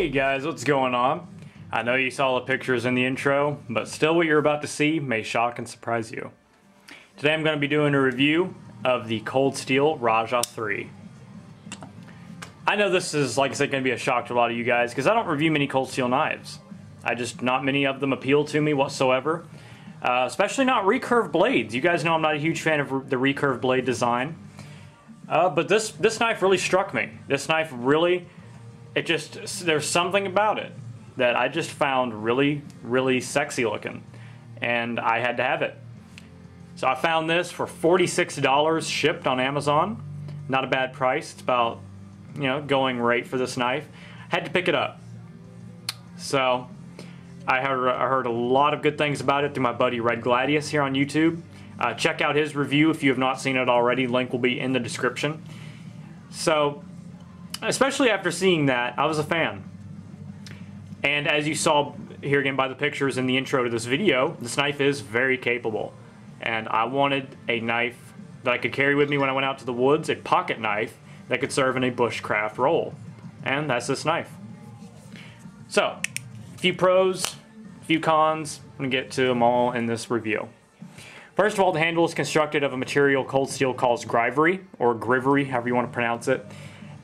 Hey guys, what's going on? I know you saw the pictures in the intro, but still what you're about to see may shock and surprise you. Today I'm going to be doing a review of the Cold Steel Rajah III. I know this is, like I said, going to be a shock to a lot of you guys because I don't review many cold steel knives. Not many of them appeal to me whatsoever, especially not recurve blades. You guys know I'm not a huge fan of the recurve blade design, but this knife really struck me. This knife really, there's something about it that I just found really, really sexy looking, and I had to have it. So I found this for $46 shipped on Amazon. Not a bad price. It's about, going rate for this knife. Had to pick it up. So I heard a lot of good things about it through my buddy Red Gladius here on YouTube. Check out his review if you have not seen it already. Link will be in the description. So, especially after seeing that, I was a fan. And as you saw here again by the pictures in the intro to this video, this knife is very capable. And I wanted a knife that I could carry with me when I went out to the woods, a pocket knife that could serve in a bushcraft role. And that's this knife. So, a few pros, a few cons. I'm going to get to them all in this review. First of all, the handle is constructed of a material Cold Steel calls grivery, or grivery, however you want to pronounce it.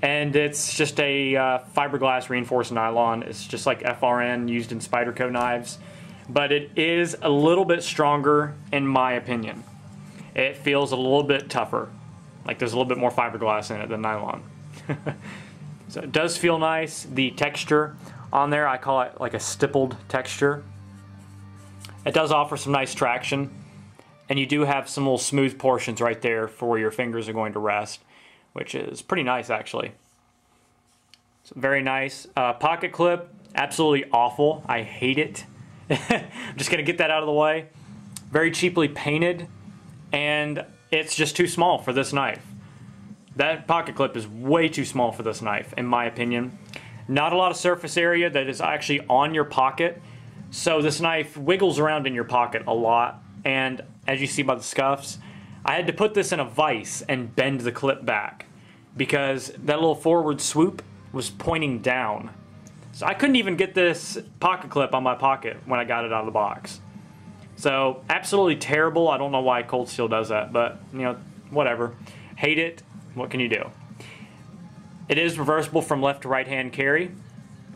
And it's just a fiberglass reinforced nylon. It's just like FRN used in Spyderco knives. But it is a little bit stronger in my opinion. It feels a little bit tougher. Like there's a little bit more fiberglass in it than nylon. So it does feel nice. The texture on there, I call it like a stippled texture. It does offer some nice traction. And you do have some little smooth portions right there for where your fingers are going to rest, which is pretty nice actually. So very nice. Pocket clip, absolutely awful. I hate it. I'm just going to get that out of the way. Very cheaply painted, and it's just too small for this knife. That pocket clip is way too small for this knife, in my opinion. Not a lot of surface area that is actually on your pocket, so this knife wiggles around in your pocket a lot, and as you see by the scuffs, I had to put this in a vise and bend the clip back because that little forward swoop was pointing down. So I couldn't even get this pocket clip on my pocket when I got it out of the box. So absolutely terrible. I don't know why Cold Steel does that, but whatever. Hate it. What can you do? It is reversible from left to right hand carry.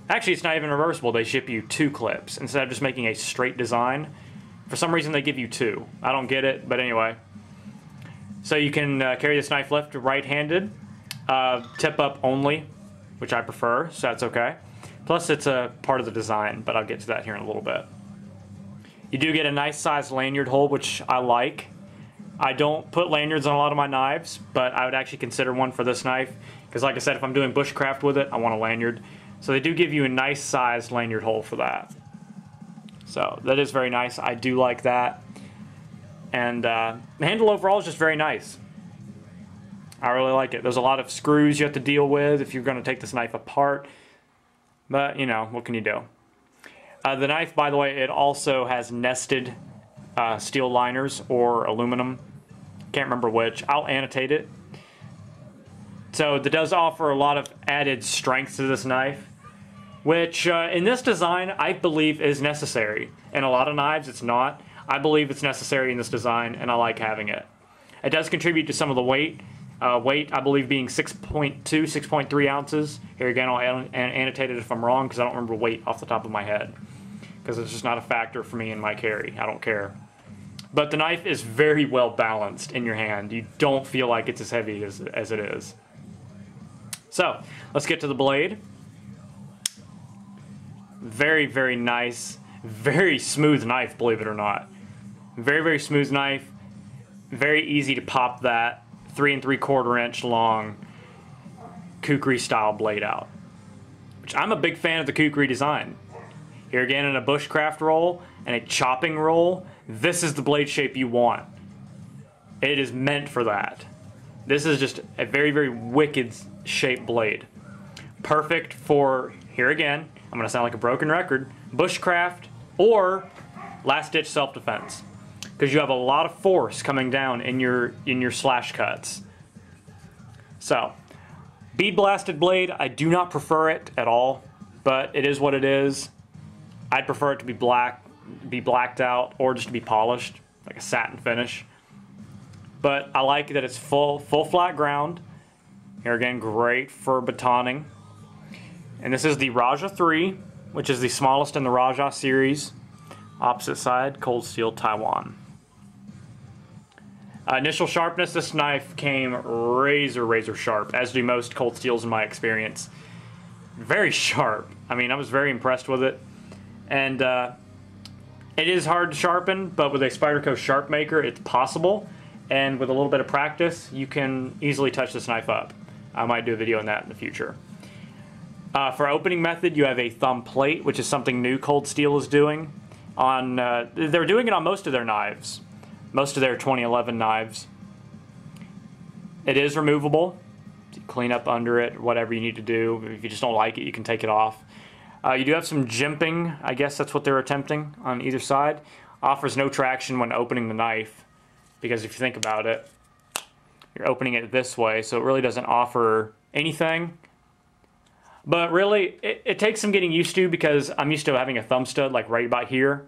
Actually, it's not even reversible. They ship you 2 clips instead of just making a straight design. For some reason, they give you 2. I don't get it, but anyway. So you can carry this knife left to right-handed, tip up only, which I prefer, so that's okay. Plus, it's a part of the design, but I'll get to that here in a little bit. You do get a nice sized lanyard hole, which I like. I don't put lanyards on a lot of my knives, but I would actually consider one for this knife, because like I said, if I'm doing bushcraft with it, I want a lanyard. So they do give you a nice sized lanyard hole for that. So that is very nice. I do like that. And the handle overall is just very nice. I really like it. There's a lot of screws you have to deal with if you're going to take this knife apart. But, what can you do? The knife, by the way, it also has nested steel liners or aluminum. Can't remember which. I'll annotate it. So it does offer a lot of added strength to this knife, which in this design I believe is necessary. In a lot of knives it's not. I believe it's necessary in this design, and I like having it. It does contribute to some of the weight. Weight, I believe, being 6.2, 6.3 ounces. Here again, I'll annotate it if I'm wrong because I don't remember weight off the top of my head. Because it's just not a factor for me in my carry. I don't care. But the knife is very well balanced in your hand. You don't feel like it's as heavy as it is. So, let's get to the blade. Very, very nice. Very smooth knife, believe it or not. Very, very smooth knife. Very easy to pop that 3 3/4 inch long kukri style blade out. Which I'm a big fan of the kukri design. Here again in a bushcraft roll and a chopping roll, this is the blade shape you want. It is meant for that. This is just a very, very wicked shaped blade. Perfect for, here again, I'm going to sound like a broken record, bushcraft or last-ditch self-defense. Because you have a lot of force coming down in your slash cuts. So, bead blasted blade, I do not prefer it at all. but it is what it is. I'd prefer it to be black, be blacked out, or just to be polished, like a satin finish. But I like that it's full flat ground. Here again, great for batoning. And this is the Rajah III, which is the smallest in the Rajah series. Opposite side, cold steel Taiwan. Initial sharpness, this knife came razor sharp, as do most cold steels in my experience. Very sharp. I mean, I was very impressed with it. And it is hard to sharpen, but with a Spyderco Sharp Maker, it's possible. And with a little bit of practice, you can easily touch this knife up. I might do a video on that in the future. For opening method, you have a thumb plate, which is something new Cold Steel is doing. They're doing it on most of their knives, most of their 2011 knives. It is removable. You clean up under it, whatever you need to do. If you just don't like it, you can take it off. You do have some jimping, I guess that's what they're attempting, on either side. Offers no traction when opening the knife, because if you think about it, you're opening it this way, so it really doesn't offer anything. But really, it takes some getting used to, because I'm used to having a thumb stud like right about here.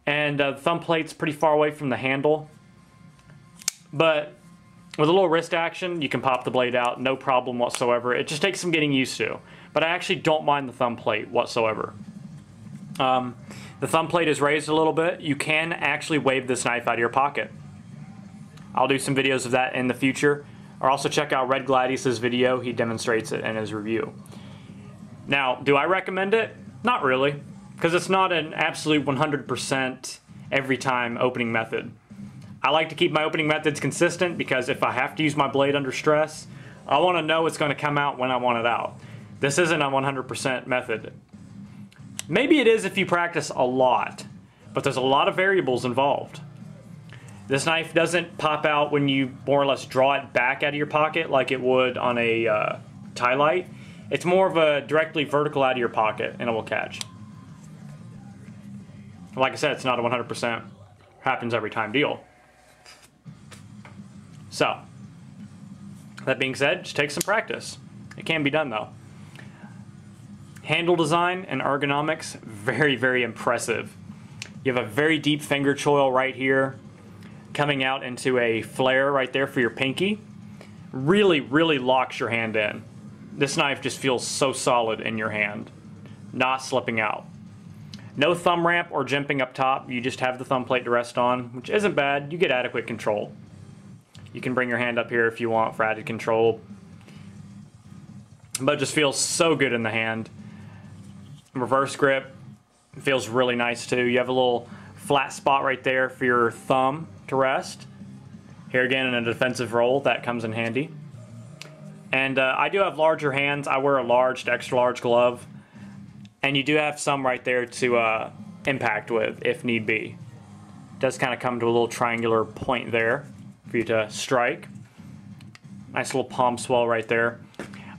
And the thumb plate's pretty far away from the handle. But with a little wrist action, you can pop the blade out, no problem whatsoever. It just takes some getting used to. But I actually don't mind the thumb plate whatsoever. The thumb plate is raised a little bit. You can actually wave this knife out of your pocket. I'll do some videos of that in the future. Or also check out Red Gladius's video. He demonstrates it in his review. Now, do I recommend it? Not really, because it's not an absolute 100% every time opening method. I like to keep my opening methods consistent, because if I have to use my blade under stress, I want to know it's going to come out when I want it out. This isn't a 100% method. Maybe it is if you practice a lot, but there's a lot of variables involved. This knife doesn't pop out when you more or less draw it back out of your pocket like it would on a tie light. It's more of a directly vertical out of your pocket, and it will catch. Like I said, it's not a 100% happens every time deal. So, that being said, just take some practice. It can be done though. Handle design and ergonomics, very impressive. You have a very deep finger choil right here, coming out into a flare right there for your pinky. Really locks your hand in. This knife just feels so solid in your hand, not slipping out. No thumb ramp or jimping up top. You just have the thumb plate to rest on, which isn't bad. You get adequate control. You can bring your hand up here if you want for added control, but it just feels so good in the hand. Reverse grip feels really nice too. You have a little flat spot right there for your thumb to rest. Here again, in a defensive roll, that comes in handy. And I do have larger hands. I wear a large to extra large glove, and you do have some right there to impact with if need be. It does kind of come to a little triangular point there for you to strike. Nice little palm swell right there.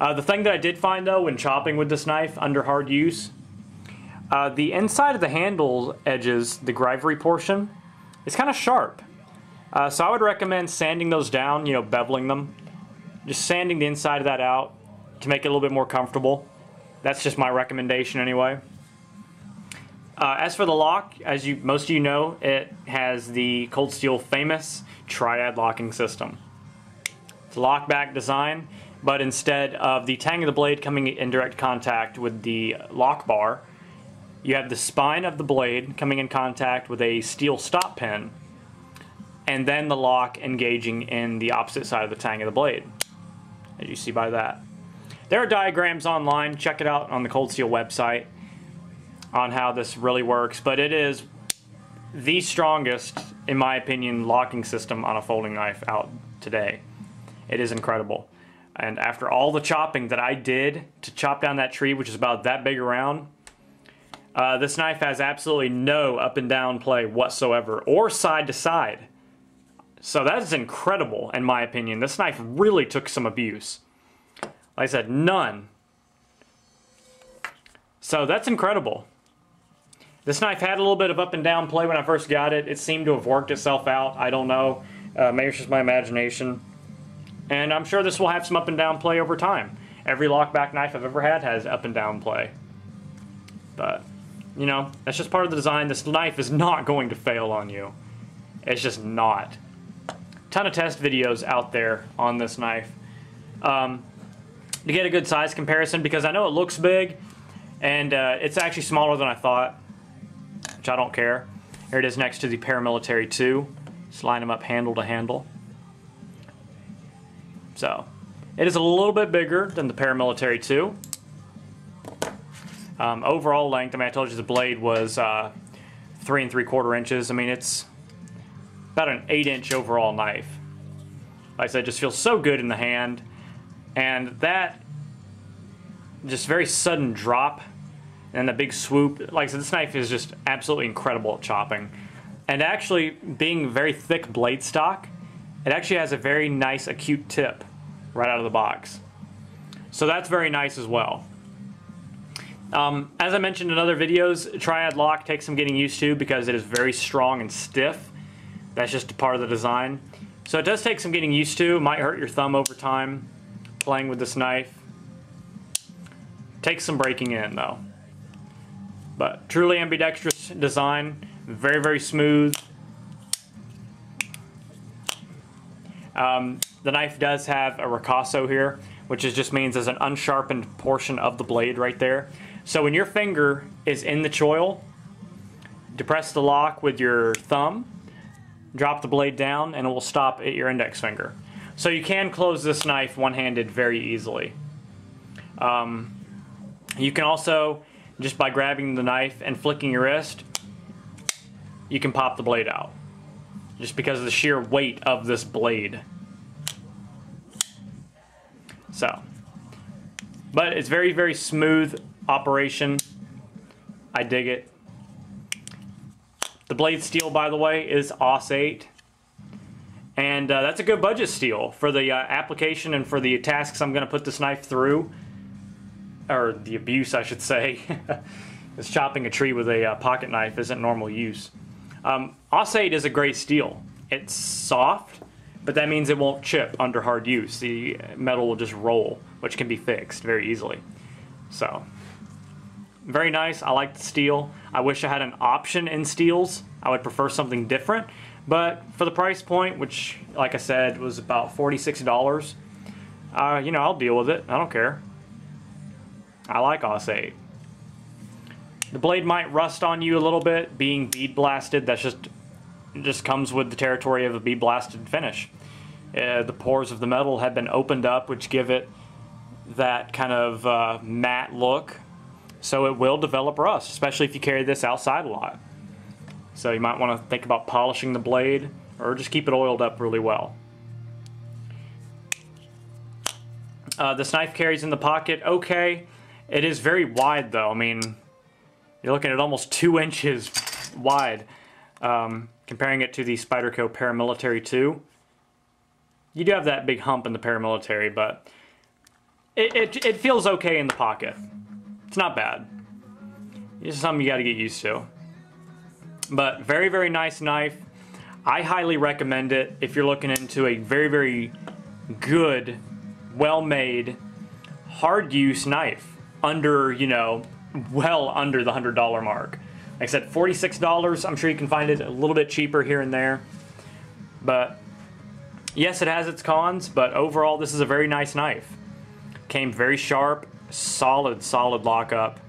The thing that I did find though when chopping with this knife under hard use, the inside of the handle edges, the grivery portion, is kind of sharp. So I would recommend sanding those down, beveling them. Just sanding the inside of that out to make it a little bit more comfortable. That's just my recommendation anyway. As for the lock, as most of you know, it has the Cold Steel famous triad locking system. It's a lock-back design, but instead of the tang of the blade coming in direct contact with the lock bar, you have the spine of the blade coming in contact with a steel stop pin, and then the lock engaging in the opposite side of the tang of the blade, as you see by that. There are diagrams online. Check it out on the Cold Steel website on how this really works, but it is the strongest, in my opinion, locking system on a folding knife out today. It is incredible. And after all the chopping that I did to chop down that tree, which is about that big around, this knife has absolutely no up and down play whatsoever, or side to side. So that is incredible, in my opinion. This knife really took some abuse. Like I said, none. So that's incredible. This knife had a little bit of up and down play when I first got it. It seemed to have worked itself out. I don't know. Maybe it's just my imagination. And I'm sure this will have some up and down play over time. Every lockback knife I've ever had has up and down play. But, you know, that's just part of the design. This knife is not going to fail on you. It's just not. Ton of test videos out there on this knife. To get a good size comparison, because I know it looks big, and it's actually smaller than I thought, which I don't care. Here it is next to the Paramilitary 2. Just line them up handle to handle. So, it is a little bit bigger than the Paramilitary 2. Overall length, I mean, I told you the blade was 3 3/4 inches. I mean, it's about an 8-inch overall knife. Like I said, it just feels so good in the hand. And that just very sudden drop and the big swoop. Like I said, this knife is just absolutely incredible at chopping. And actually, being very thick blade stock, it actually has a very nice acute tip right out of the box. So that's very nice as well. As I mentioned in other videos, triad lock takes some getting used to because it is very strong and stiff. That's just a part of the design. So it does take some getting used to. It might hurt your thumb over time playing with this knife. Takes some breaking in though. But truly ambidextrous design. Very, very smooth. The knife does have a ricasso here, which just means there's an unsharpened portion of the blade right there. So when your finger is in the choil, depress the lock with your thumb, drop the blade down, and it will stop at your index finger. So you can close this knife one-handed very easily. You can also, just by grabbing the knife and flicking your wrist, you can pop the blade out. Just because of the sheer weight of this blade. So, but it's very, very smooth operation. I dig it. The blade steel, by the way, is AUS 8. And that's a good budget steel for the application and for the tasks I'm going to put this knife through. Or the abuse, I should say. Because chopping a tree with a pocket knife isn't normal use. AUS 8 is a great steel. It's soft, but that means it won't chip under hard use. The metal will just roll, which can be fixed very easily. So, very nice. I like the steel. I wish I had an option in steels. I would prefer something different. But for the price point, which, like I said, was about $46, you know, I'll deal with it. I don't care. I like AUS 8. The blade might rust on you a little bit, being bead blasted. That's just comes with the territory of a bead blasted finish. The pores of the metal have been opened up, which give it that kind of matte look. So it will develop rust, especially if you carry this outside a lot. So you might want to think about polishing the blade or just keep it oiled up really well. This knife carries in the pocket okay. It is very wide though. I mean, you're looking at almost 2 inches wide. Comparing it to the Spyderco Paramilitary 2. You do have that big hump in the Paramilitary, but it feels okay in the pocket. It's not bad. It's something you got to get used to. But very, very nice knife. I highly recommend it if you're looking into a very, very good, well-made, hard-use knife under, you know, well under the $100 mark. Like I said, $46. I'm sure you can find it a little bit cheaper here and there. But yes, it has its cons, but overall this is a very nice knife. Came very sharp, solid lockup.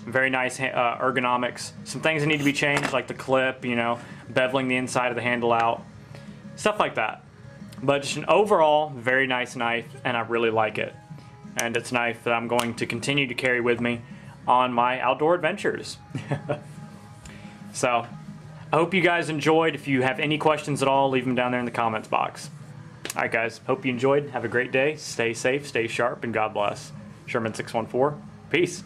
Very nice ergonomics. Some things that need to be changed, like the clip, you know, beveling the inside of the handle out. Stuff like that. But just an overall very nice knife, and I really like it. And it's a knife that I'm going to continue to carry with me on my outdoor adventures. So, I hope you guys enjoyed. If you have any questions at all, leave them down there in the comments box. Alright guys, hope you enjoyed. Have a great day. Stay safe, stay sharp, and God bless. Sherman614. Peace.